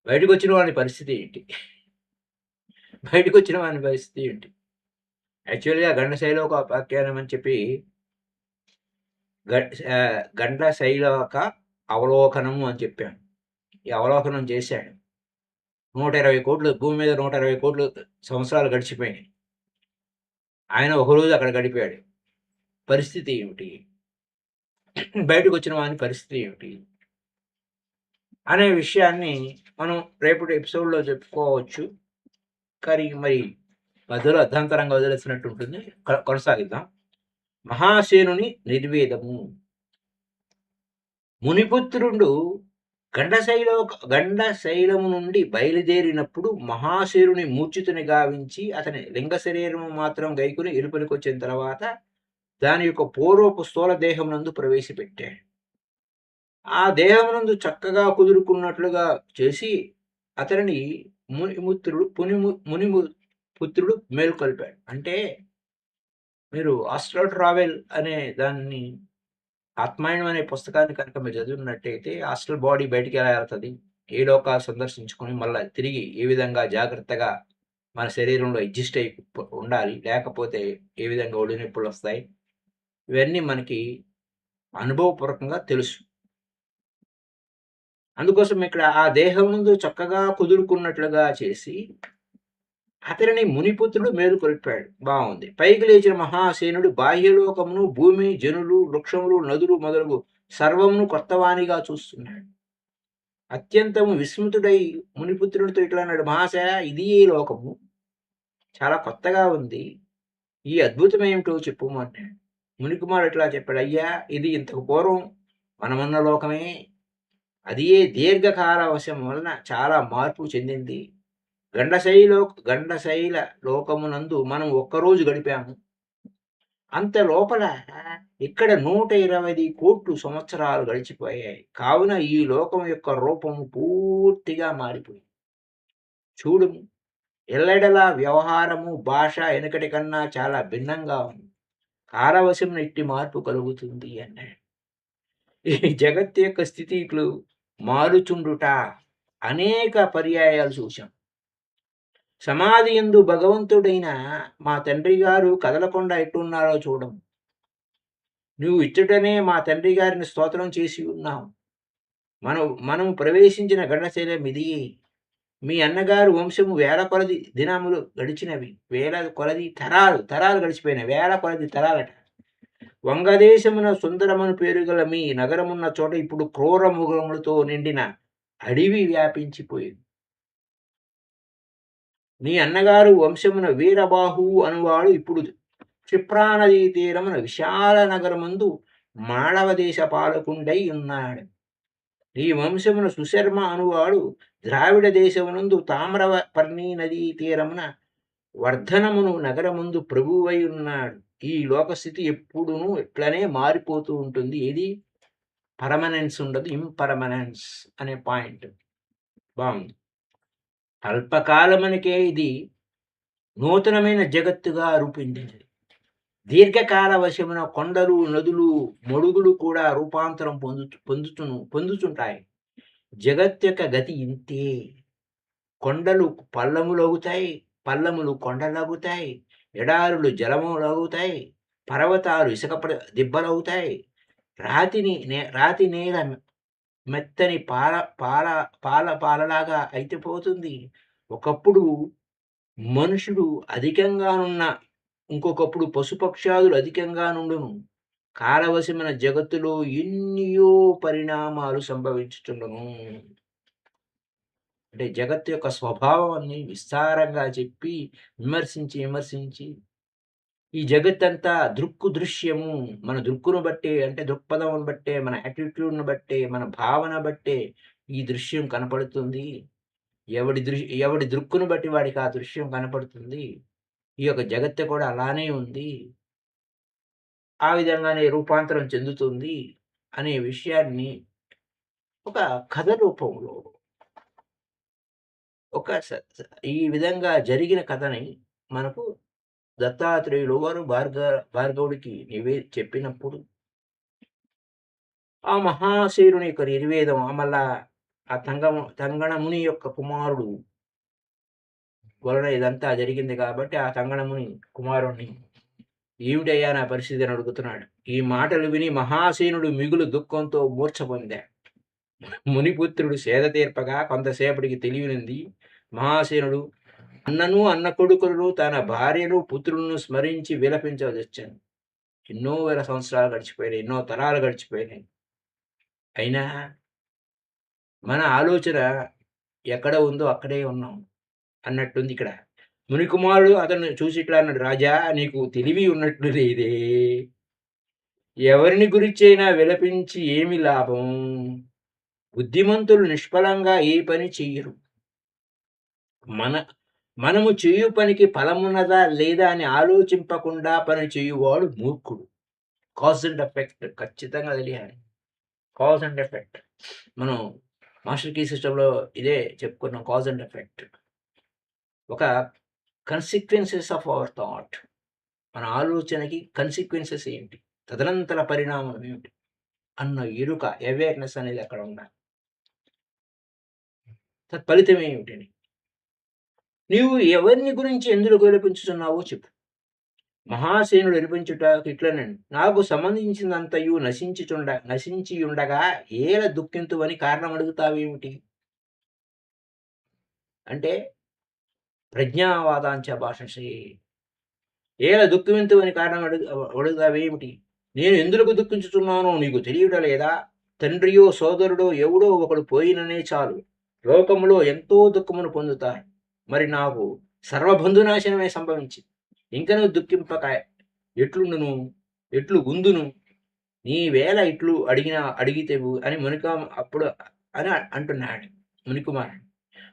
బయటకొచ్చిన వాడి పరిస్థితి ఏంటి? బయటకొచ్చిన వాని పరిస్థితి ఏంటి? యాక్చువల్‌గా గండశైలోపాఖ్యానం అని చెప్పి గండ శైలోక అవలోకనము అని చెప్పాను. ఈ అవలోకనం చేశాడు. 120,00,00,000 భూమి మీద 120,00,00,000 సంవత్సరాలు గడిచిపోయినాయి. ఆయన ఒకరోజు అక్కడ గడిపాడు. పరిస్థితి ఏమిటి? బయటకొచ్చిన వాని పరిస్థితి ఏమిటి? అనే విషయాన్ని మనం రేపటి ఎపిసోడ్‌లో చెప్పుకోవచ్చు. కానీ మరి మధ్యలో అర్ధాంతరంగా వదిలేసినట్టు ఉంటుంది. కొనసాగిద్దాం. మహాసేనుని నిర్వేదము. మునిపుత్రుడు గండశైలము నుండి బయలుదేరినప్పుడు మహాశేరుని మూర్ఛితుని గావించి అతని లింగ శరీరము మాత్రం గైకుని ఎలుపలికొచ్చిన తర్వాత దాని యొక్క పూర్వపు స్థూల దేహమునందు ప్రవేశపెట్టాడు. ఆ దేహమునందు చక్కగా కుదురుకున్నట్లుగా చేసి అతనిని ముని పుత్రుడు మేల్కొల్పాడు. అంటే మీరు ఆస్ట్రల్ ట్రావెల్ అనే దాన్ని ఆత్మాయణం అనే పుస్తకాన్ని కనుక మీరు చదివినట్టయితే ఆస్ట్రల్ బాడీ బయటికి ఎలా వెళ్తది? ఏ లోకాలు సందర్శించుకొని మళ్ళా తిరిగి ఏ విధంగా జాగ్రత్తగా మన శరీరంలో అడ్జస్ట్ అయి ఉండాలి. లేకపోతే ఏ విధంగా ఒళ్ళు నొప్పులొస్తాయి. ఇవన్నీ మనకి అనుభవపూర్వకంగా తెలుసు. అందుకోసం ఇక్కడ ఆ దేహం ముందు చక్కగా కుదురుకున్నట్లుగా చేసి అతనిని మునిపుత్రుడు మేలుకొల్పాడు. బావుంది. పైకి లేచిన మహాసేనుడు బాహ్యలోకమును, భూమి, జనులు, వృక్షములు, నదులు మొదలగు సర్వమును కొత్తవానిగా చూస్తున్నాడు. అత్యంతము విస్మృతుడై మునిపుత్రునితో ఇట్లా అన్నాడు, మహాశయ ఇది ఈ లోకము. చాలా కొత్తగా ఉంది. ఈ అద్భుతమేమిటో చెప్పుమన్నాడు. మునికుమారుడు ఇట్లా చెప్పాడు, అయ్యా ఇది ఇంతకు పూర్వం మనమున్న లోకమే. అది ఏ దీర్ఘకాల వశం వలన చాలా మార్పు చెందింది. గండశైల లోకమునందు మనం ఒక్కరోజు గడిపాము. అంత లోపల ఇక్కడ 120,00,00,000 సంవత్సరాలు గడిచిపోయాయి. కావున ఈ లోకం యొక్క రూపము పూర్తిగా మారిపోయింది. చూడుము, ఎల్లెడలా వ్యవహారము, భాష ఎనకటి కన్నా చాలా భిన్నంగా ఉంది. కాలవశమున ఇట్టి మార్పు కలుగుతుంది అన్నాడు. ఈ జగత్తు యొక్క స్థితిలు మారుచుండుట అనేక పర్యాయాలు చూశాం. సమాధి యందు భగవంతుడైన మా తండ్రి గారు కదలకుండా ఎట్టున్నారో చూడము. నువ్వు ఇచ్చటనే మా తండ్రి గారిని స్తోత్రం చేసి ఉన్నావు. మనం ప్రవేశించిన గండశైలం ఇది. మీ అన్నగారు వంశము వేల కొలది దినములు గడిచినవి. వేల కొలది తరాలు గడిచిపోయినాయి. వేల కొలది తరాలట. వంగదేశమున సుందరమను పేరుగల మీ నగరమున్న చోట ఇప్పుడు క్రూర మృగములతో నిండిన అడవి వ్యాపించిపోయింది. నీ అన్నగారు వంశమున వీరబాహువు అనువాడు ఇప్పుడు క్షిప్రానదీ తీరమున విశాల నగరమందు మాళవ దేశ పాలకుండై ఉన్నాడు. నీ వంశమున సుశర్మ అనువాడు ద్రావిడ దేశమునందు తామ్రపర్ణి నదీ తీరమున వర్ధనమును నగరముందు ప్రభువై ఉన్నాడు. ఈ లోకస్థితి ఎప్పుడునూ ఇట్లనే మారిపోతూ ఉంటుంది. ఏది పర్మనెన్స్ ఉండదు, ఇంపర్మనెన్స్ అనే పాయింట్. బాగుంది. అల్పకాలమునకే ఇది నూతనమైన జగత్తుగా రూపొందింది. దీర్ఘకాల వశమున కొండలు, నదులు, మడుగులు కూడా రూపాంతరం పొందుతుంటాయి. జగత్ యొక్క గతి ఇంతే. కొండలు పల్లములవుతాయి, పల్లములు కొండలవుతాయి, ఎడారులు జలములవుతాయి, పర్వతాలు ఇసుక దిబ్బలవుతాయి, రాతి నేల మెత్తని పాలలాగా అయిపోతుంది. ఒకప్పుడు మనుషుడు అధికంగానున్న ఇంకొకప్పుడు పశుపక్షాదులు అధికంగా నుండును. కాలవశమైన జగత్తులో ఎన్నియో పరిణామాలు సంభవించుచుండును. అంటే జగత్తు యొక్క స్వభావాన్ని విస్తారంగా చెప్పి విమర్శించి ఈ జగత్తంతా దృశ్యము. మన దృక్కును బట్టే, అంటే దృక్పథమును బట్టే, మన యాటిట్యూడ్‌ను బట్టే, మన భావన బట్టే ఈ దృశ్యం కనపడుతుంది. ఎవడి దృక్కును బట్టి వాడికి ఆ దృశ్యం కనపడుతుంది. ఈ యొక్క జగత్తు కూడా అలానే ఉంది. ఆ విధంగానే రూపాంతరం చెందుతుంది అనే విషయాన్ని ఒక కథ రూపంలో ఒక ఈ విధంగా జరిగిన కథని మనకు దత్తాత్రేయులు వారు భార్గవుడికి చెప్పినప్పుడు ఆ మహాశయుని యొక్క నిర్వేదం మళ్ళా ఆ తంగణముని యొక్క కుమారుడు వలన ఇదంతా జరిగింది కాబట్టి ఆ తంగణముని కుమారుణ్ణి ఏమిటయ్యా నా పరిస్థితి అని అడుగుతున్నాడు. ఈ మాటలు విని మహాసేనుడు మిగులు దుఃఖంతో మూర్ఛ పొందాడు. మునిపుత్రుడు సేద తీర్పగా కొంతసేపటికి తెలివినింది. మహాసేనుడు అన్నను అన్న కొడుకులను తన భార్యను పుత్రులను స్మరించి విలపించవచ్చాను. ఎన్నో వేల సంవత్సరాలు గడిచిపోయినాయి, ఎన్నో తరాలు గడిచిపోయినాయి. అయినా మన ఆలోచన ఎక్కడ ఉందో అక్కడే ఉన్నాం అన్నట్టుంది ఇక్కడ. మునికుమారుడు అతను చూసి ఇట్లా అన్నాడు, రాజా నీకు తెలివి ఉన్నట్లు లేదే, ఎవరిని గురించైనా విలపించి ఏమి లాభం? బుద్ధిమంతులు నిష్ఫలంగా ఏ పని చెయ్యరు. మనము చేయు పనికి ఫలమున్నదా లేదా అని ఆలోచింపకుండా పని చేయువాడు మూర్ఖుడు. కాజ్ అండ్ ఎఫెక్ట్ ఖచ్చితంగా తెలియాలి. కాజ్ అండ్ ఎఫెక్ట్ మనం మాస్టర్ కీ సిస్టంలో ఇదే చెప్పుకున్నాం. కాజ్ అండ్ ఎఫెక్ట్ ఒక కన్సిక్వెన్సెస్ ఆఫ్ అవర్ థాట్. మన ఆలోచనకి కన్సిక్వెన్సెస్ ఏంటి, తదనంతర పరిణామం ఏమిటి అన్న ఎరుక, అవేర్నెస్ అనేది అక్కడ ఉండాలి. తత్ఫలితం ఏమిటని, నీవు ఎవరిని గురించి ఎందుకు విలపించుతున్నావో చెప్పు. మహాసేనుడు వినిపించుట ఇట్లనండి, నాకు సంబంధించినంతయు నశించి ఉండగా ఏల దుఃఖింతువని కారణం అడుగుతావేమిటి అంటే ప్రజ్ఞావాదాంచ భాషసే. ఏల దుఃఖింతువని కారణం అడుగుతావేమిటి? నేను ఎందుకు దుఃఖించుతున్నానో నీకు తెలియట లేదా? తండ్రియో సోదరుడో ఎవడో ఒకడు పోయిననే చాలు, లోకములో ఎంతో దుఃఖమును పొందుతారు. మరి నాకు సర్వబంధునాశనమే సంభవించింది, ఇంకనూ దుఃఖింపక ఎట్లుండును, ఎట్లు ఉందును? నీ వేళ ఇట్లు అడిగితేవు అని అప్పుడు అని అంటున్నాడు మునికుమారుడు.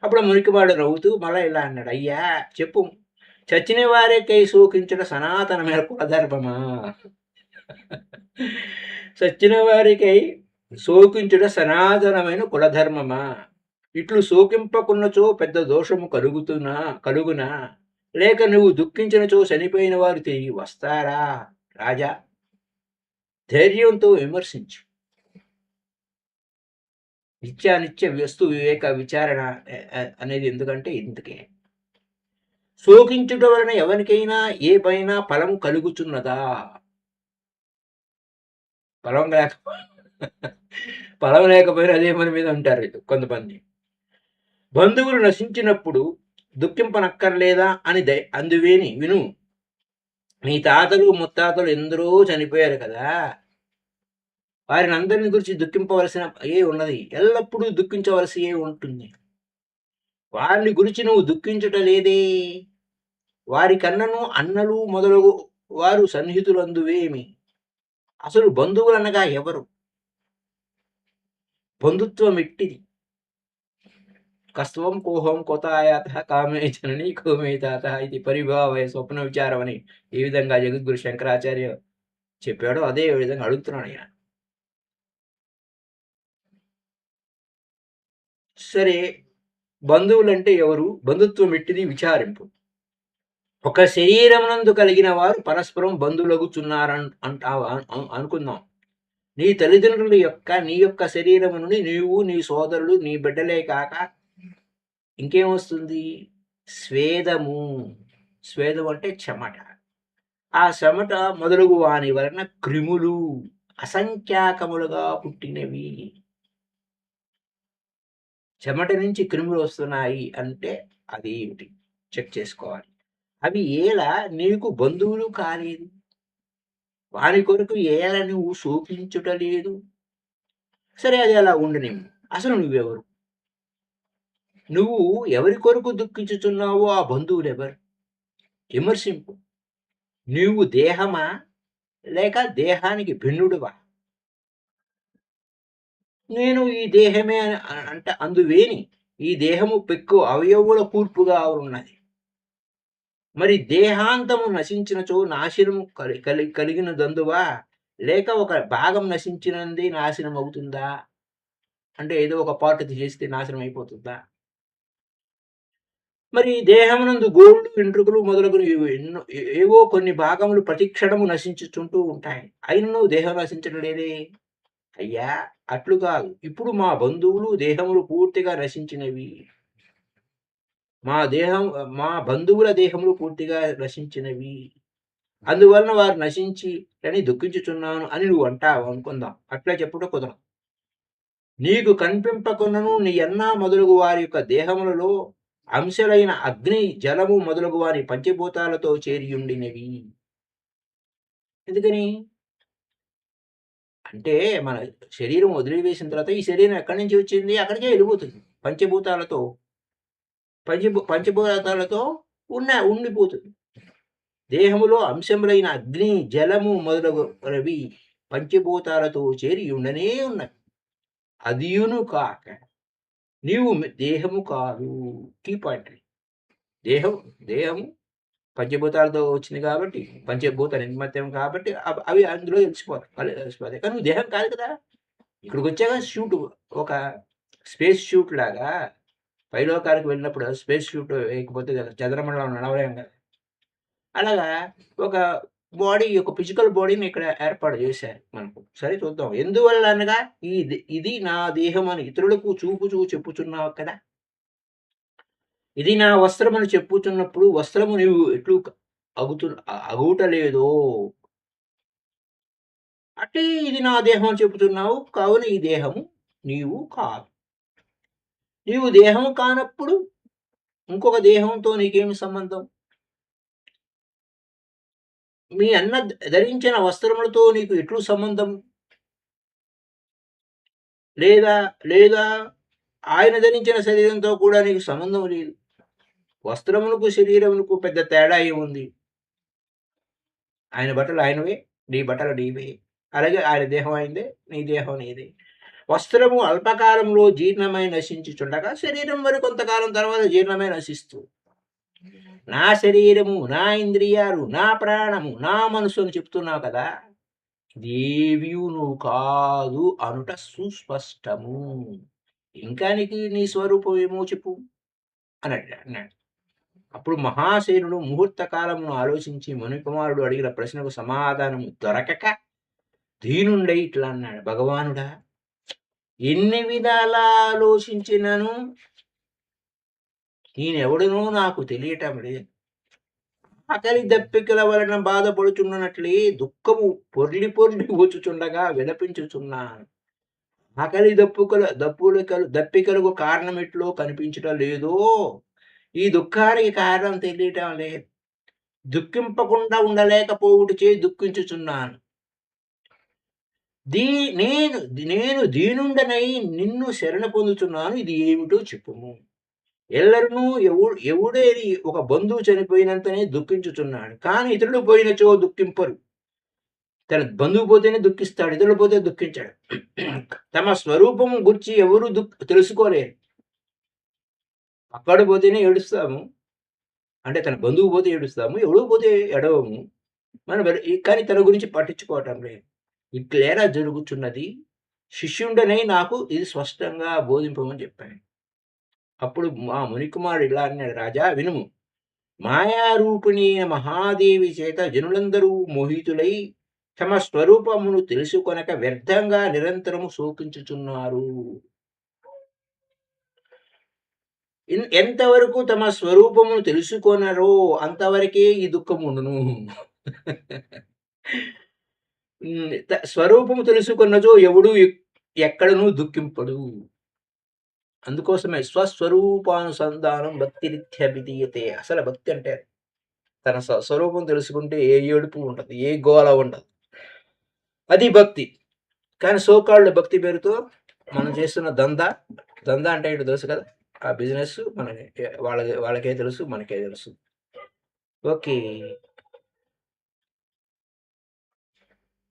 అప్పుడు మునికుమారుడు నవ్వుతూ మళ్ళా ఇలా అన్నాడు, అయ్యా చెప్పు, చచ్చిన వారికై శోకించుట సనాతనమైన కులధర్మమా? చచ్చిన వారికై శోకించుట సనాతనమైన కులధర్మమా? ఇట్లు శోకింపకున్నచో పెద్ద దోషము కలుగునా? లేక నువ్వు దుఃఖించినచో చనిపోయిన వారు తిరిగి వస్తారా? రాజా, ధైర్యంతో విమర్శించు. నిత్యానిత్య వస్తు వివేక విచారణ అనేది ఎందుకంటే ఇందుకే. శోకించుట వలన ఎవరికైనా ఏ పైన ఫలం కలుగుతున్నదా? ఫలం లేకపోయినా అదే మన మీద ఉంటారు కొంతమంది. బంధువులు నశించినప్పుడు దుఃఖింపనక్కర్లేదా అని అందువేని విను. మీ తాతలు ముత్తాతలు ఎందరో చనిపోయారు కదా, వారిని అందరిని గురించి దుఃఖింపవలసిన ఏ ఉన్నది, ఎల్లప్పుడూ దుఃఖించవలసి ఏ ఉంటుంది. వారిని గురించి నువ్వు దుఃఖించుట లేదే? వారి కన్నను అన్నలు మొదలగు వారు సన్నిహితులందువేమి? అసలు బంధువులనగా ఎవరు? బంధుత్వం ఎట్టిది? కస్త్వం కోహం కొతాయాత కామే జనని కోమే తాత ఇది పరిభావయ స్వప్న విచారం అని ఏ విధంగా జగద్గురు శంకరాచార్య చెప్పాడో అదే విధంగా అడుగుతున్నాడు ఆయన. సరే, బంధువులంటే ఎవరు, బంధుత్వం ఎట్టిది విచారింపు. ఒక శరీరమునందు కలిగిన వారు పరస్పరం బంధువులగుచున్నారని అనుకుందాం. నీ తల్లిదండ్రుల యొక్క నీ యొక్క శరీరము నుండి నీవు, నీ సోదరుడు, నీ బిడ్డలే కాక ఇంకేమొస్తుంది? స్వేదము. స్వేదం అంటే చెమట. ఆ చెమట మొదలగు వాని వలన క్రిములు అసంఖ్యాకములుగా పుట్టినవి. చెమట నుంచి క్రిములు వస్తున్నాయి అంటే అది ఏమిటి చెక్ చేసుకోవాలి. అవి ఏలా నీకు బంధువులు కాలేదు, వారి కొరకు ఏలా నువ్వు శోకించుట లేదు. సరే, అది అలా ఉండనేమో. అసలు నువ్వెవరు? నువ్వు ఎవరి కొరకు దుఃఖించుతున్నావో ఆ బంధువులు ఎవరు? విమర్శింపు. నువ్వు దేహమా లేక దేహానికి భిన్నుడువా? నేను ఈ దేహమే అంటే అందువేని ఈ దేహము పెక్కు అవయవుల కూర్పుగా ఉన్నది. మరి దేహాంతము నశించినచో నాశనము కలిగిన దందువా, లేక ఒక భాగం నశించినది నాశనం అవుతుందా? అంటే ఏదో ఒక పార్ట్ తీసేస్తే నాశనం అయిపోతుందా? మరి దేహమునందు గోళ్ళు, వెంట్రుకలు మొదలగు ఏవో కొన్ని భాగములు ప్రతిక్షణము నశించుతుంటూ ఉంటాయి. అయినను దేహం నశించడం లేదే. అయ్యా అట్లు కాదు, ఇప్పుడు మా బంధువులు దేహములు పూర్తిగా నశించినవి, మా బంధువుల దేహములు పూర్తిగా నశించినవి, అందువలన వారు నశించి అని దుఃఖించుచున్నాను అని నువ్వు అంటావు అనుకుందాం. అట్లా చెప్పుట కుదరదు. నీకు కనిపింపకున్నను నీ అన్న మొదలగు వారి యొక్క దేహములలో అంశలైన అగ్ని, జలము మొదలగు వారి పంచభూతాలతో చేరియుండినవి. ఎందుకని అంటే మన శరీరం వదిలివేసిన తర్వాత ఈ శరీరం ఎక్కడి నుంచి వచ్చింది, అక్కడికే వెళ్ళిపోతుంది. పంచభూతాలతో పంచభూతాలతో ఉండిపోతుంది. దేహములో అంశములైన అగ్ని, జలము మొదలగునవి పంచభూతాలతో చేరి ఉండనే ఉన్నవి. అదియును కాక నీవు దేహము కాదు. Key point. దేహము పంచభూతాలతో వచ్చింది కాబట్టి, పంచభూత నిర్మత్యం కాబట్టి అవి అందులో తెలిసిపోతాయి. కానీ నువ్వు దేహం కాదు కదా. ఇక్కడికి వచ్చాక షూట్, ఒక స్పేస్ షూట్ లాగా పైలోకాలకు వెళ్ళినప్పుడు స్పేస్ షూట్ వేయకపోతే చంద్రమండలం నడవలేం కదా. అలాగా ఒక బాడీ, ఒక ఫిజికల్ బాడీని ఇక్కడ ఏర్పాటు చేశారు మనకు. సరే చూద్దాం. ఎందువల్ల అనగా ఇది నా దేహం అని ఇతరులకు చెప్పుచున్నావు కదా. ఇది నా వస్త్రం అని చెప్పుచున్నప్పుడు వస్త్రము నీవు ఎట్లు అగుటలేదో అంటే ఇది నా దేహం అని చెబుతున్నావు. కావున ఈ దేహము నీవు కాదు. నీవు దేహం కానప్పుడు ఇంకొక దేహంతో నీకేమి సంబంధం? మీ అన్న ధరించిన వస్త్రములతో నీకు ఎట్లు సంబంధం? లేదా ఆయన ధరించిన శరీరంతో కూడా నీకు సంబంధం లేదు. వస్త్రములకు శరీరములకు పెద్ద తేడా ఏముంది? ఆయన బట్టలు ఆయనవే, నీ బట్టలు నీవే. అలాగే ఆయన దేహం అయిందే, నీ దేహం నీదే. వస్త్రము అల్పకాలంలో జీర్ణమై నశించుచుండగా శరీరం మరి కొంతకాలం తర్వాత జీర్ణమై నశిస్తూ, నా శరీరము, నా ఇంద్రియాలు, నా ప్రాణము, నా మనసు అని చెప్తున్నావు కదా. దేవ్యును కాదు అనుట సుస్పష్టము. ఇంకా నీకు నీ స్వరూపం ఏమో చెప్పు అని అన్నాడు. అప్పుడు మహాసేనుడు ముహూర్త కాలమును ఆలోచించి మునికుమారుడు అడిగిన ప్రశ్నకు సమాధానము దొరకక దీనుండై ఇట్లా అన్నాడు. భగవానుడా, ఎన్ని విధాలా ఆలోచించినను నేనెవడునో నాకు తెలియటం లేదు. ఆకలి దప్పికల వలన బాధపడుచున్నట్లే దుఃఖము పొర్లి వచ్చుచుండగా విలపించుచున్నాను. ఆకలి దప్పికలకు కారణం ఎట్లో కనిపించటం లేదో, ఈ దుఃఖానికి కారణం తెలియటం లేదు. దుఃఖింపకుండా ఉండలేకపోవుటచే దుఃఖించుచున్నాను. నేను దీనుండనై నిన్ను శరణ పొందుతున్నాను. ఇది ఏమిటో చెప్పుము. ఎల్లరూ ఎవడేది ఒక బంధువు చనిపోయినంతనే దుఃఖించుచున్నాడు, కానీ ఇతరులు పోయినచో దుఃఖింపరు. తన బంధువు పోతేనే దుఃఖిస్తాడు, ఇతరులు పోతే దుఃఖించాడు. తమ స్వరూపము గురించి ఎవరు తెలుసుకోలేరు. అక్కడ పోతేనే ఏడుస్తాము, అంటే తన బంధువు పోతే ఏడుస్తాము, ఎవడో పోతే ఎడవము. కానీ తన గురించి పట్టించుకోవటం లేదు. ఇట్లేలా జరుగుతున్నది, శిష్యుండనై నాకు ఇది స్పష్టంగా బోధింపమని చెప్పాను. అప్పుడు మా మునికుమారుడు ఇలా అన్నాడు. రాజా వినుము. మాయారూపిణి మహాదేవి చేత జనులందరూ మోహితులై తమ స్వరూపమును తెలుసుకొనక వ్యర్థంగా నిరంతరము శోకించుచున్నారు. ఎంతవరకు తమ స్వరూపమును తెలుసుకొనరో అంతవరకే ఈ దుఃఖముండును. స్వరూపము తెలుసుకున్నచో ఎవడు ఎక్కడనూ దుఃఖింపడు. అందుకోసమే స్వస్వరూపానుసంధానం భక్తిరిత్యభిధీయతే. అసలు భక్తి అంటే తన స్వరూపం తెలుసుకుంటే ఏ ఏడుపు ఉండదు, ఏ గోల ఉండదు. అది భక్తి. కానీ సోకాళ్ళు భక్తి పేరుతో మనం చేస్తున్న దందా అంటే ఏంటో తెలుసు కదా. ఆ బిజినెస్ వాళ్ళకే తెలుసు, మనకే తెలుసు. ఓకే.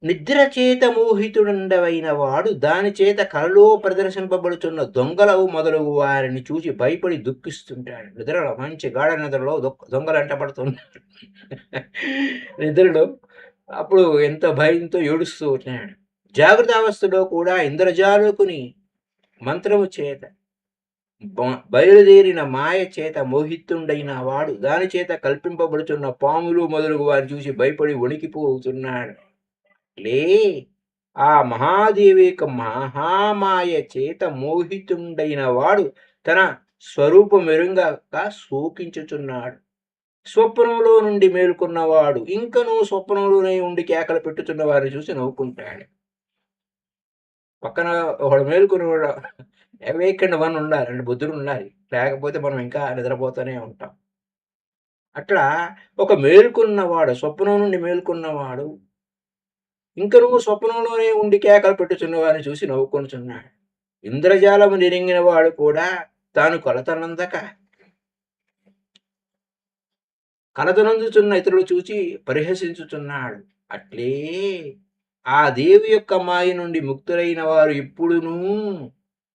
నిద్ర చేత మోహితుడండవైన వాడు దాని చేత కలలో ప్రదర్శింపబడుతున్న దొంగలవు మొదలగు వారిని చూసి భయపడి దుఃఖిస్తుంటాడు. నిద్రలో మంచి గాఢ నిద్రలో దొంగలు అంటపడుతున్నాడు నిద్రలో. అప్పుడు ఎంత భయంతో ఏడుస్తూ ఉన్నాడు. జాగ్రత్త అవస్థలో కూడా ఇంద్రజాలకుని మంత్రము చేత బయలుదేరిన మాయ చేత మోహితుండైన వాడు దాని చేత కల్పింపబడుతున్న పాములు మొదలగు వారిని చూసి భయపడి వణికిపోతున్నాడు. లే, ఆ మహాదేవి యొక్క మహామాయ చేత మోహితుండైన వాడు తన స్వరూపమెరుంగక శోకించుచున్నాడు. స్వప్నంలో నుండి మేలుకున్నవాడు ఇంకనూ స్వప్నంలోనే ఉండి కేకలు పెట్టుచున్న వారిని చూసి నవ్వుకుంటాడు. పక్కన ఒకడు మేలుకున్నవాడు అవేకండ్ వన్ ఉండాలి. అంటే బుద్ధుడు ఉండాలి. లేకపోతే మనం ఇంకా నిద్రపోతూనే ఉంటాం. అట్లా ఒక మేలుకున్నవాడు, స్వప్నం నుండి మేలుకున్నవాడు ఇంకనూ స్వప్నంలోనే ఉండి కేకలు పెట్టుచున్న వారిని చూసి నవ్వుకొనుచున్నాడు. ఇంద్రజాలము నెరింగిన వాడు కూడా తాను కలతనందుచున్న ఇతరులు చూచి పరిహసించుచున్నాడు. అట్లే ఆ దేవి యొక్క మాయ నుండి ముక్తులైన వారు ఇప్పుడును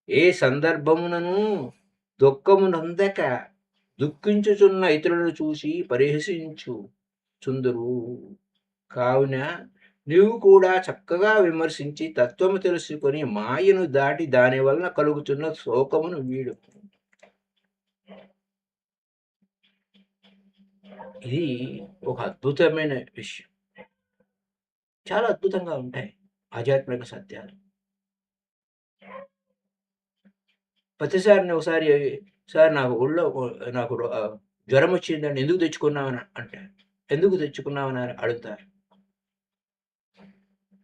ఏ సందర్భమునను దుఃఖమునందక దుఃఖించుచున్న ఇతరులను చూసి చుందురు. కావున నీవు కూడా చక్కగా విమర్శించి తత్వము తెలుసుకొని మాయను దాటి దాని వలన కలుగుతున్న శోకమును వీడు. ఇది ఒక అద్భుతమైన విషయం. చాలా అద్భుతంగా ఉంటాయి ఆధ్యాత్మిక సత్యాలు. ప్రతిసారి ఒకసారి సార్ నాకు ఒళ్ళో నాకు జ్వరం వచ్చిందండి, ఎందుకు తెచ్చుకున్నామని అంటే, ఎందుకు తెచ్చుకున్నామని అడుగుతారు.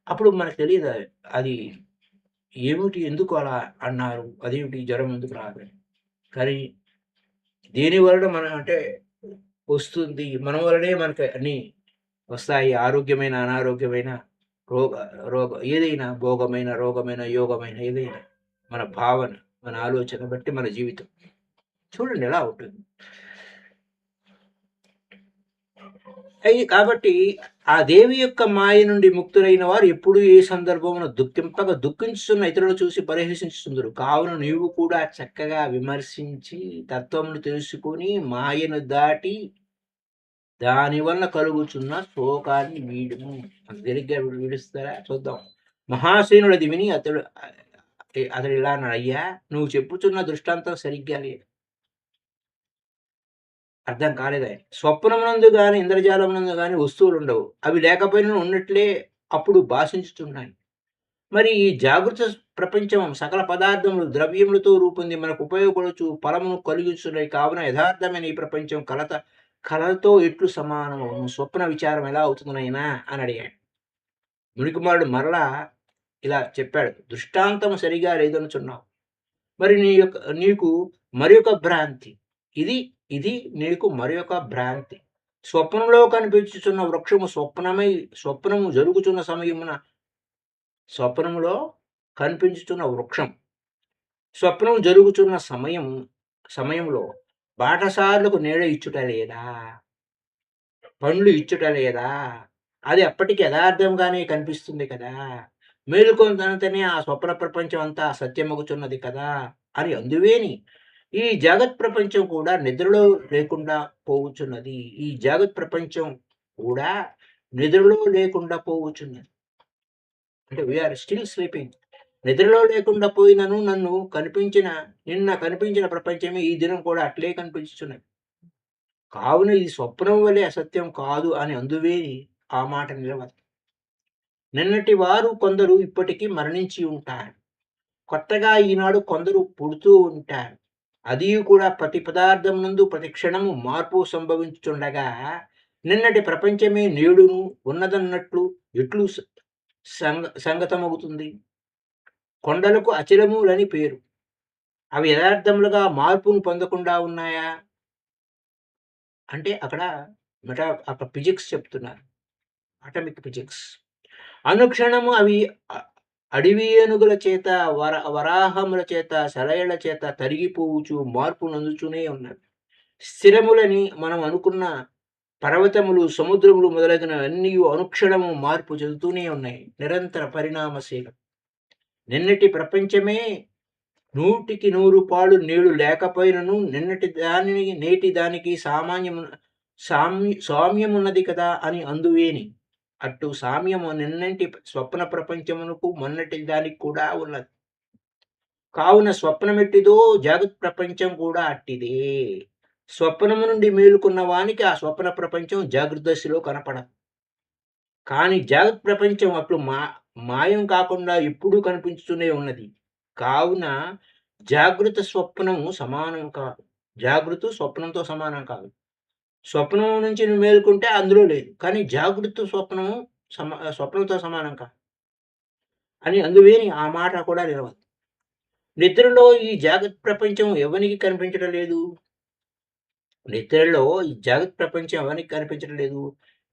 అప్పుడు మనకు తెలియదు అది ఏమిటి, ఎందుకు అలా అన్నారు, అదేమిటి జ్వరం ఎందుకు రాదని. కానీ దేని వలన మనం అంటే వస్తుంది, మన వలనే మనకి అన్నీ వస్తాయి. ఆరోగ్యమైన అనారోగ్యమైన రోగ రోగ ఏదైనా భోగమైన రోగమైన యోగమైన ఏదైనా మన భావన, మన ఆలోచన బట్టి మన జీవితం చూడండి ఎలా ఉంటుంది. కాబట్టి ఆ దేవి యొక్క మాయ నుండి ముక్తులైన వారు ఎప్పుడు ఏ సందర్భమున దుఃఖించుతున్న ఇతరులను చూసి పరిహసించుతుందరు. కావున నీవు కూడా చక్కగా విమర్శించి తత్వమును తెలుసుకొని మాయను దాటి దాని వల్ల కలుగుచున్న శోకాన్ని వీడుము. సరిగ్గా విడుస్తారా చూద్దాం. మహాసేనుడది విని అతడు ఇలా అన్నాడు, అయ్యా నువ్వు చెప్పుచున్న దృష్టాంతం సరిగ్గా లేదు. అర్థం కాలేదాయన. స్వప్నమునందు గాని ఇంద్రజాలమునందు గాని వస్తువులుండవు. అవి లేకపోయినా ఉన్నట్లే అప్పుడు భాషించుచున్నాయి. మరి ఈ జాగృత ప్రపంచం సకల పదార్థములు ద్రవ్యములతో రూపొంది మనకు ఉపయోగపడుచు ఫలమును కలిగించున్నాయి. కావున యథార్థమైన ఈ ప్రపంచం కలతో ఎట్లు సమానము. స్వప్న విచారం ఎలా అవుతుంది నాయనా అని అడిగాడు. మునికుమారుడు మరలా ఇలా చెప్పాడు, దృష్టాంతం సరిగా లేదనుచున్నావు. మరి నీకు మరొక భ్రాంతి. ఇది ఇది నీకు మరొక భ్రాంతి. స్వప్నంలో కనిపించుచున్న వృక్షము స్వప్నము జరుగుచున్న స్వప్నములో కనిపించుచున్న వృక్షం స్వప్నం జరుగుచున్న సమయంలో బాటసారులకు నీడ ఇచ్చుట లేదా, పండ్లు ఇచ్చుట లేదా, అది అప్పటికి యథార్థంగానే కనిపిస్తుంది కదా. మేలుకొనంతనే ఆ స్వప్న ప్రపంచం అంతా సత్యమగుచున్నది కదా అని అందువేని ఈ జగత్ ప్రపంచం కూడా నిద్రలో లేకుండా పోవచ్చున్నది. ఈ జగత్ ప్రపంచం కూడా నిద్రలో లేకుండా పోవచ్చున్నది. అంటే వీఆర్ స్టిల్ స్లీపింగ్. నిద్రలో లేకుండా పోయినను నిన్న కనిపించిన ప్రపంచమే ఈ దినం కూడా అట్లే కనిపించుచున్నది. కావున ఇది స్వప్నం వలె అసత్యం కాదు అని అందువేని ఆ మాట నిలవదు. నిన్నటి వారు కొందరు ఇప్పటికీ మరణించి ఉంటారు. కొత్తగా ఈనాడు కొందరు పుడుతూ ఉంటారు. అది కూడా ప్రతి పదార్థం నందు ప్రతి క్షణము మార్పు సంభవించుచుండగా నిన్నటి ప్రపంచమే నేడును ఉన్నదన్నట్లు ఎట్లు సంగతమవుతుంది. కొండలకు అచలములని పేరు. అవి యథార్థములుగా మార్పును పొందకుండా ఉన్నాయా అంటే అక్కడ ఫిజిక్స్ చెప్తున్నారు. Atomic physics. అనుక్షణము అవి అడవి ఏనుగుల చేత వరాహముల చేత సెలయల చేత తరిగిపోవచ్చు, మార్పు నందుతూనే ఉన్నవి. స్థిరములని మనం అనుకున్న పర్వతములు, సముద్రములు మొదలైనవన్నీ అనుక్షణము మార్పు చెందుతూనే ఉన్నాయి. నిరంతర పరిణామశీలం. నిన్నటి ప్రపంచమే 100కి 100 పాళ్ళు నేడు లేకపోయినను నిన్నటి దానిని నేటి దానికి సామ్యమున్నది కదా అని అందువేని. అట్టు సామ్యము నిన్నటి స్వప్న ప్రపంచమునకు మొన్నటి దానికి కూడా ఉన్నది. కావున స్వప్నమెట్టిదో జగత్ ప్రపంచం కూడా అట్టిదే. స్వప్నము నుండి మేలుకున్న వానికి ఆ స్వప్న ప్రపంచం జాగృత దశలో కనపడదు. కానీ జగత్ ప్రపంచం మాయం కాకుండా ఎప్పుడూ కనిపించుతూనే ఉన్నది. కావున జాగృత స్వప్నము సమానం కాదు. జాగృత స్వప్నంతో సమానం కాదు. స్వప్నం నుంచి నువ్వు మేలుకుంటే అందులో లేదు. కానీ జాగృత స్వప్నము స్వప్నంతో సమానం కాదు. అని అందువేని ఆ మాట కూడా నిలవదు. నిద్రలో ఈ జాగ్రత్త ప్రపంచం ఎవనికి కనిపించడం లేదు? నిద్రలో ఈ జాగ్రత్త ప్రపంచం ఎవరికి కనిపించడం లేదు?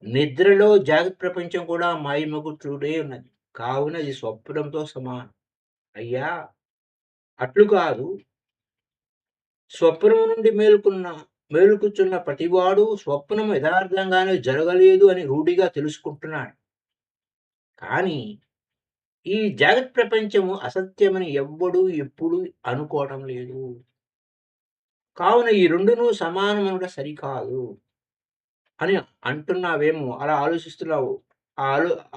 నిద్రలో జాగ్రత్త ప్రపంచం కూడా మాయమగుచునే ఉన్నది. కావున ఇది స్వప్నంతో సమానం. అయ్యా! అట్లు కాదు. స్వప్నము నుండి మేలుకుచున్న ప్రతివాడు స్వప్నము యథార్థంగానే జరగలేదు అని రూఢిగా తెలుసుకుంటున్నాడు. కానీ ఈ జగత్ ప్రపంచము అసత్యమని ఎవ్వడు ఎప్పుడు అనుకోవటం లేదు. కావున ఈ రెండును సమానమనుట సరికాదు అని అంటున్నావేమో, అలా ఆలోచిస్తున్నావు. ఆ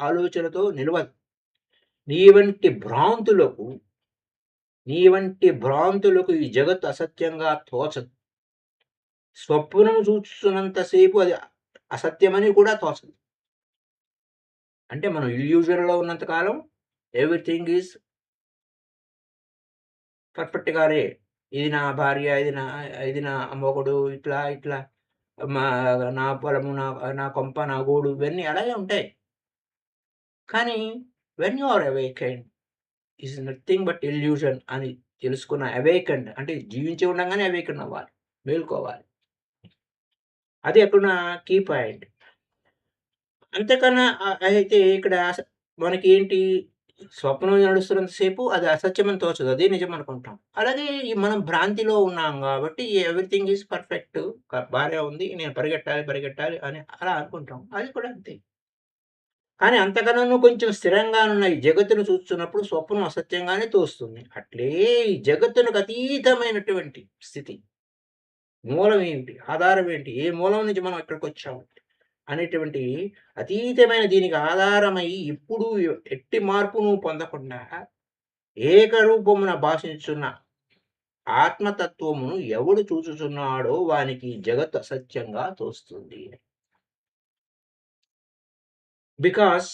ఆలోచనతో నిలవదు. నీ వంటి భ్రాంతులకు ఈ జగత్తు అసత్యంగా తోచదు. స్వప్నము చూస్తున్నంత సేపు అది అసత్యమని కూడా తోచదు. అంటే మనం ఇల్యూజన్‌లో ఉన్నంత కాలం ఎవ్రీథింగ్ ఈజ్ పర్ఫెక్ట్‌గానే ఇది నా భార్య, ఇది నా మొగుడు, ఇట్లా మా నా పొలము, నా కొంప, నా గూడు ఇవన్నీ అలాగే ఉంటాయి. కానీ when you are awakened is nothing but illusion అని తెలుసుకున్న అవేకెన్డ్ అంటే జీవించి ఉండంగానే అవేకెన్డ్ అవ్వాలి. మేలుకోవాలి. అది అక్కడ కీ పాయింట్. అంతేకన్నా అయితే ఇక్కడ మనకేంటి స్వప్నం నడుస్తున్నంత సేపు అది అసత్యమని తోచదు. అదే నిజం అనుకుంటాం. అలాగే మనం భ్రాంతిలో ఉన్నాం గాబట్టి ఎవ్రీథింగ్ ఈజ్ పర్ఫెక్ట్. బానే ఉంది. నేను పరిగెట్టాలి అని అలా అనుకుంటాం. అది కూడా అంతే. కానీ అంతకన్నాను కొంచెం స్థిరంగానున్న ఈ జగత్తును చూస్తున్నప్పుడు స్వప్నం అసత్యంగానే తోస్తుంది. అట్లే ఈ జగత్తునకు అతీతమైనటువంటి స్థితి. మూలం ఏంటి? ఆధారం ఏంటి? ఏ మూలం నుంచి మనం ఇక్కడికొచ్చాము? అనేటువంటి అతీతమైన దీనికి ఆధారమై ఎప్పుడూ ఎట్టి మార్పును పొందకుండా ఏకరూపమున భాషించున్న ఆత్మతత్వమును ఎవడు చూచుచున్నాడో వానికి జగత్ అసత్యంగా తోస్తుంది. బికాస్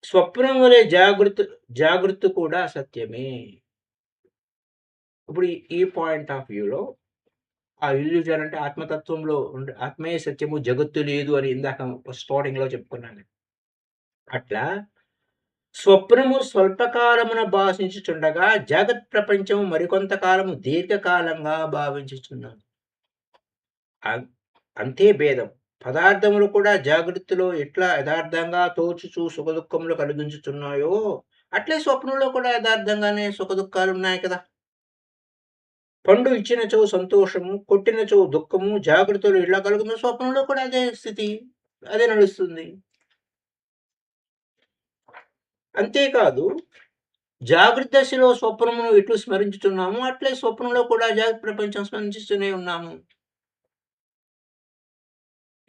స్వప్నం వలె జాగృతి కూడా అసత్యమే. ఇప్పుడు ఈ పాయింట్ ఆఫ్ వ్యూలో ఆ ఇల్యూజన్ అంటే ఆత్మతత్వంలో ఆత్మీయ సత్యము జగత్తు లేదు అని ఇందాక స్టార్టింగ్‌లో చెప్పుకున్నాను. అట్లా స్వప్నము స్వల్పకాలమున భాషించుచుండగా జగత్ ప్రపంచము మరికొంత కాలము దీర్ఘకాలంగా భావించుచున్నది. అంతే భేదం. పదార్థములు కూడా జాగృతిలో ఎట్లా యథార్థంగా తోచుచు సుఖదుఖములు కలిగించుచున్నాయో, అట్లే స్వప్నంలో కూడా యథార్థంగానే సుఖదుఖాలున్నాయి కదా! పండు ఇచ్చినచో సంతోషము, కొట్టినచో దుఃఖము, జాగ్రత్తలు ఎలా కలుగుతుందో స్వప్నంలో కూడా అదే స్థితి. అదే నడుస్తుంది. అంతేకాదు జాగ్రత్త దశలో స్వప్నమును ఎట్లు స్మరించుచున్నామో, అట్లే స్వప్నంలో కూడా జాగ్రత్త ప్రపంచం స్మరించుతూనే ఉన్నాము.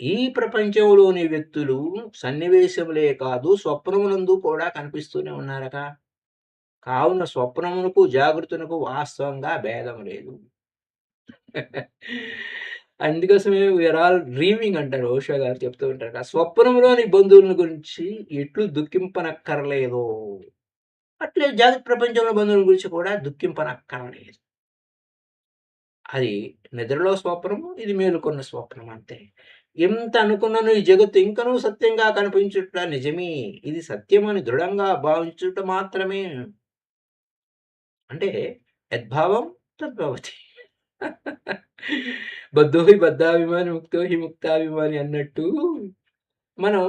ఈ ప్రపంచంలోని వ్యక్తులు సన్నివేశములే కాదు, స్వప్నమునందు కూడా కనిపిస్తూనే ఉన్నారట. కావున స్వప్నమునకు, జాగృతునకు వాస్తవంగా భేదం లేదు. అందుకోసమే వీఆర్ ఆల్ డ్రీమింగ్ అంటారు. ఓషో గారు చెప్తూ ఉంటారు. ఆ స్వప్నంలోని బంధువుల గురించి ఎట్లు దుఃఖింపనక్కర్లేదో, అట్లే జాగ్రత్త ప్రపంచంలో బంధువుల గురించి కూడా దుఃఖింపనక్కర్లేదు. అది నిద్రలో స్వప్నము, ఇది మేలుకొన్న స్వప్నం అంతే. ఎంత అనుకున్నను ఈ జగత్తు ఇంకనూ సత్యంగా కనిపించుట నిజమే. ఇది సత్యమని దృఢంగా భావించుట మాత్రమే. అంటే యద్భావం తద్భవతి. బద్ధో హి బద్ధాభిమాని, ముక్తో హి ముక్తాభిమాని అన్నట్టు మనం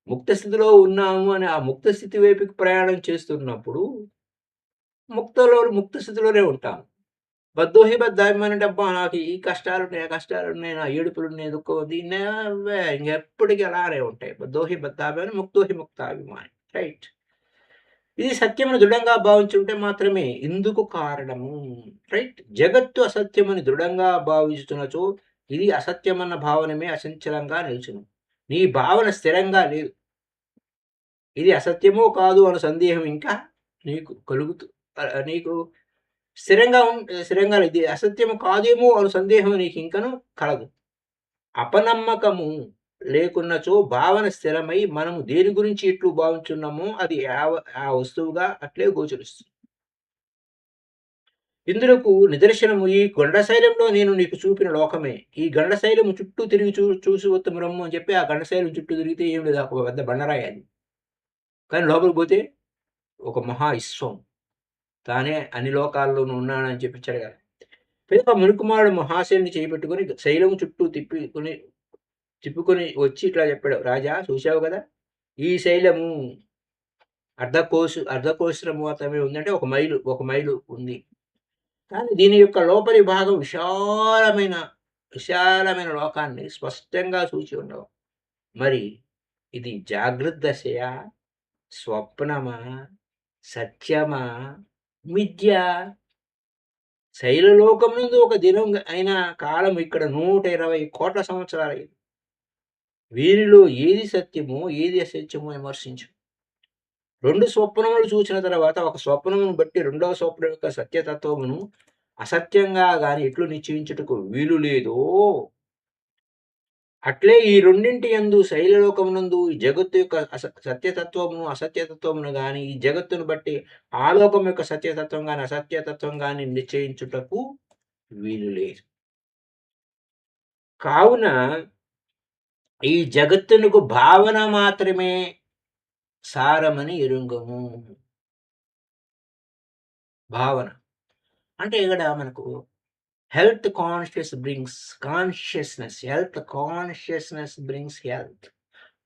ముక్త స్థితిలో ఉన్నాము అని ఆ ముక్త స్థితి వైపుకి ప్రయాణం చేస్తున్నప్పుడు ముక్త స్థితిలోనే ఉంటాం. బద్ధో హి బద్ధాభిమాని అంటే అబ్బా! నాకు ఈ కష్టాలున్నాయి, ఆ కష్టాలున్నాయి, నా ఏడుపులున్నాయి, దుఃఖం ఉంది. నెవర్ ఇంకెప్పటికి అలానే ఉంటాయి. బద్ధో హి బద్ధాభిమాని, ముక్తో హి ముక్తాభిమాని. రైట్. ఇది సత్యమని దృఢంగా భావించుంటే మాత్రమే ఇందుకు కారణము. రైట్. జగత్తు అసత్యమని దృఢంగా భావించుచున్నచో ఇది అసత్యమన్న భావనమే అచంచలంగా నిలుచును. నీ భావన స్థిరంగా లేదు. ఇది అసత్యమో కాదు అను సందేహం ఇంకా నీకు స్థిరంగా లేదు. ఇది అసత్యము కాదేమో అను సందేహం నీకు ఇంకను కలదు. అపనమ్మకము లేకున్నచో భావన స్థిరమై మనము దేని గురించి ఎట్లు భావించున్నామో అది ఆ వస్తువుగా అట్లే గోచరిస్తుంది. ఇందులకు నిదర్శనము ఈ గండశైలంలో నేను నీకు చూపిన లోకమే. ఈ గండశైలము చుట్టూ తిరిగి చూసి వత్తుము రమ్ము అని చెప్పి ఆ గండశైలం చుట్టూ తిరిగితే ఏం లేదు. ఒక పెద్ద బండరాయి అది. కానీ లోపలికి పోతే ఒక మహా విశ్వం. తానే అన్ని లోకాల్లోనూ ఉన్నానని చెప్పించాడు కదా! పిదప మునికుమారుడు మహాశయుని చేయిబెట్టుకొని శైలము చుట్టూ తిప్పుకొని వచ్చి ఇట్లా చెప్పాడు. రాజా చూసావు కదా! ఈ శైలము అర్ధకోశము మాత్రమే ఉందంటే ఒక మైలు ఉంది. కానీ దీని యొక్క లోపలి భాగం విశాలమైన లోకాన్ని స్పష్టంగా చూచి ఉండవు. మరి ఇది జాగ్రత్త దశయా? స్వప్నమా? సత్యమా? మిథ్యా? శైలలోకమునందు ఒక దినం అయిన కాలం ఇక్కడ 120,00,00,000 సంవత్సరాలైంది. వీరిలో ఏది సత్యమో, ఏది అసత్యమో విమర్శించు. 2 స్వప్నములు చూసిన తర్వాత ఒక స్వప్నమును బట్టి రెండవ స్వప్నం యొక్క సత్యతత్వమును అసత్యంగా గాని ఎట్లు నిశ్చయించుటకు వీలు లేదో, అట్లే ఈ రెండింటి యందు శైలలోకమునందు ఈ జగత్తు యొక్క సత్యతత్వమును అసత్యతత్వమును గాని, ఈ జగత్తును బట్టి ఆ లోకం యొక్క సత్యతత్వం గాని అసత్యతత్వం గాని నిశ్చయించుటకు వీలు లేదు. కావున ఈ జగత్తునకు భావన మాత్రమే సారమని ఎరుంగము. భావన అంటే ఇక్కడ మనకు health consciousness brings health.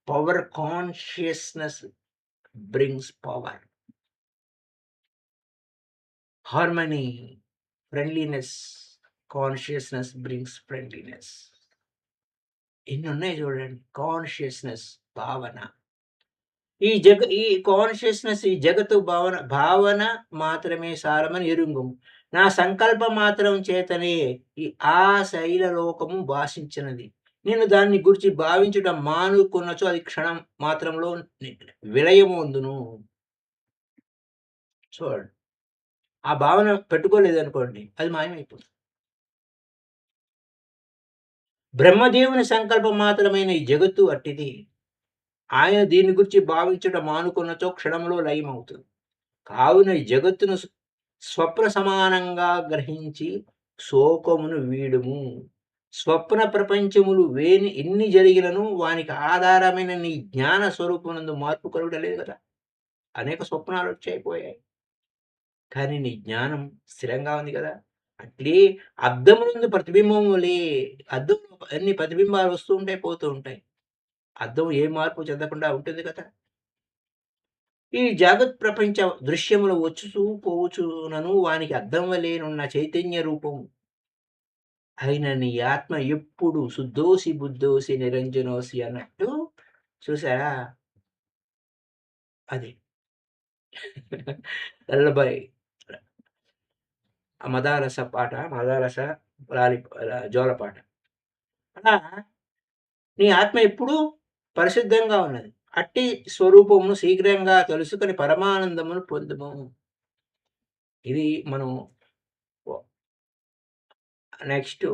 Power consciousness brings power. Harmony, friendliness consciousness brings friendliness. ఇన్ని ఉన్నాయి చూడండి. కాన్షియస్నెస్ భావన. ఈ కాన్షియస్నెస్ ఈ జగత్తు భావన మాత్రమే సారమని ఎరుంగుము. నా సంకల్ప మాత్రం చేతనే ఆ శైలలోకము భాషించినది. నేను దాన్ని గురించి భావించుట మానుకున్నచో అది క్షణం మాత్రంలో విలయమొందును. చూడండి. ఆ భావన పెట్టుకోలేదనుకోండి అది మాయమైపోతుంది. బ్రహ్మదేవుని సంకల్పం మాత్రమైన ఈ జగత్తు అట్టిది. ఆయన దీని గురించి భావించడం మానుకున్నచో క్షణంలో లయమవుతుంది. కావున ఈ జగత్తును స్వప్న సమానంగా గ్రహించి శోకమును వీడుము. స్వప్న ప్రపంచములు ఎన్ని జరిగినను వానికి ఆధారమైన నీ జ్ఞాన స్వరూపమునందు మార్పు కలుగలేదు కదా! అనేక స్వప్నాలు వచ్చాయిపోయాయి. కానీ నీ జ్ఞానం స్థిరంగా ఉంది కదా! అట్లే అద్దమునందు ప్రతిబింబం వలె అద్దంలో అన్ని ప్రతిబింబాలు వస్తూ ఉంటాయి, పోతూ ఉంటాయి. అద్దం ఏ మార్పు చెందకుండా ఉంటుంది కదా! ఈ జగత్ ప్రపంచ దృశ్యములు వచ్చుచూ పోవుచునను వానికి అద్దం వలెనున్న చైతన్య రూపము అయిన నీ ఆత్మ ఎప్పుడు శుద్ధోసి బుద్ధోసి నిరంజనోసి అన్నట్టు చూసారా? అది. లల్లబాయ్ మదాలస పాట, మదాలస జోలపాట. అలా నీ ఆత్మ ఎప్పుడూ పరిశుద్ధంగా ఉన్నది. అట్టి స్వరూపమును శీఘ్రంగా తెలుసుకొని పరమానందమును పొందుము. ఇది మనం నెక్స్ట్